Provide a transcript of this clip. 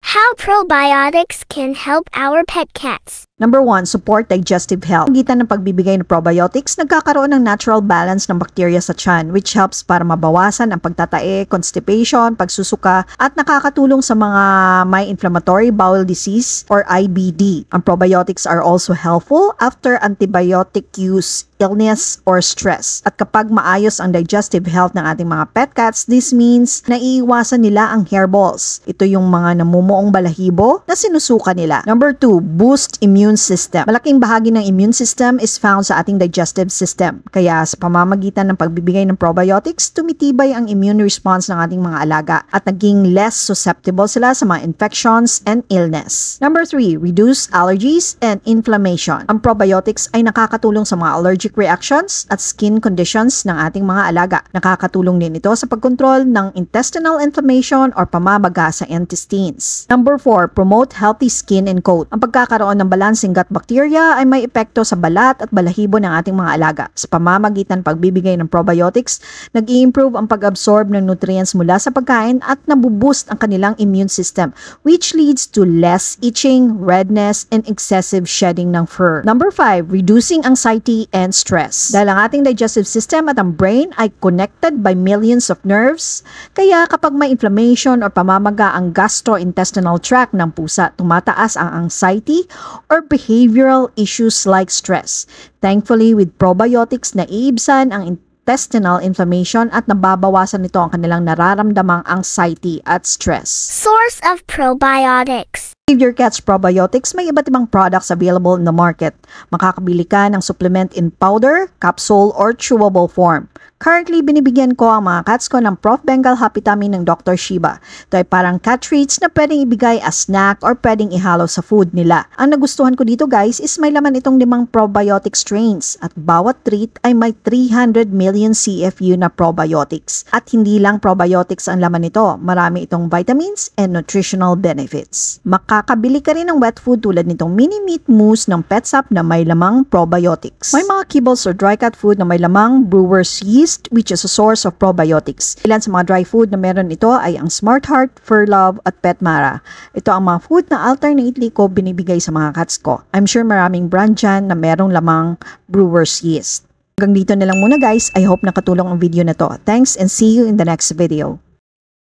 How probiotics can help our pet cats. Number 1, support digestive health. Gitan ng pagbibigay ng probiotics, nagkakaroon ng natural balance ng bacteria sa tiyan, which helps para mabawasan ang pagtatae, constipation, pagsusuka, at nakakatulong sa mga may inflammatory bowel disease or IBD. Ang probiotics are also helpful after antibiotic use, illness, or stress. At kapag maayos ang digestive health ng ating mga pet cats, this means naiiwasan nila ang hairballs. Ito yung mga namumuong balahibo na sinusuka nila. Number 2, boost immune system. Malaking bahagi ng immune system is found sa ating digestive system. Kaya sa pamamagitan ng pagbibigay ng probiotics, tumitibay ang immune response ng ating mga alaga at naging less susceptible sila sa mga infections and illness. Number 3, reduce allergies and inflammation. Ang probiotics ay nakakatulong sa mga allergic reactions at skin conditions ng ating mga alaga. Nakakatulong din ito sa pagkontrol ng intestinal inflammation or pamabaga sa intestines. Number 4, promote healthy skin and coat. Ang pagkakaroon ng balancing gut bacteria ay may epekto sa balat at balahibo ng ating mga alaga. Sa pamamagitan pagbibigay ng probiotics, nag-i-improve ang pag-absorb ng nutrients mula sa pagkain at nabuboost ang kanilang immune system, which leads to less itching, redness, and excessive shedding ng fur. Number 5, reducing anxiety and stress. Dahil ang ating digestive system at ang brain ay connected by millions of nerves, kaya kapag may inflammation or pamamaga ang gastrointestinal tract ng pusa, tumataas ang anxiety or behavioral issues like stress. Thankfully, with probiotics, naiibsan ang intestinal inflammation at nababawasan nito ang kanilang nararamdamang anxiety at stress. Source of probiotics. Give your cats probiotics, may iba't ibang products available in the market. Makakabili ka ng supplement in powder, capsule, or chewable form. Currently, binibigyan ko ang mga cats ko ng Prof. Bengal Happytummy ng Dr. Shiba. Ito ay parang cat treats na pwedeng ibigay as snack or pwedeng ihalo sa food nila. Ang nagustuhan ko dito guys is may laman itong 5 probiotic strains at bawat treat ay may 300 million CFU na probiotics. At hindi lang probiotics ang laman nito, marami itong vitamins and nutritional benefits. Makakabili ka rin ng wet food tulad nitong mini meat mousse ng PetSap na may lamang probiotics. May mga kibbles or dry cat food na may lamang brewer's yeast, which is a source of probiotics. Ilan sa mga dry food na meron ito ay ang Smart Heart, Fur Love, at Petmara. Ito ang mga food na alternately ko binibigay sa mga cats ko. I'm sure maraming brand dyan na merong lamang brewer's yeast. Hanggang dito na lang muna guys. I hope nakatulong ang video na to. Thanks and see you in the next video.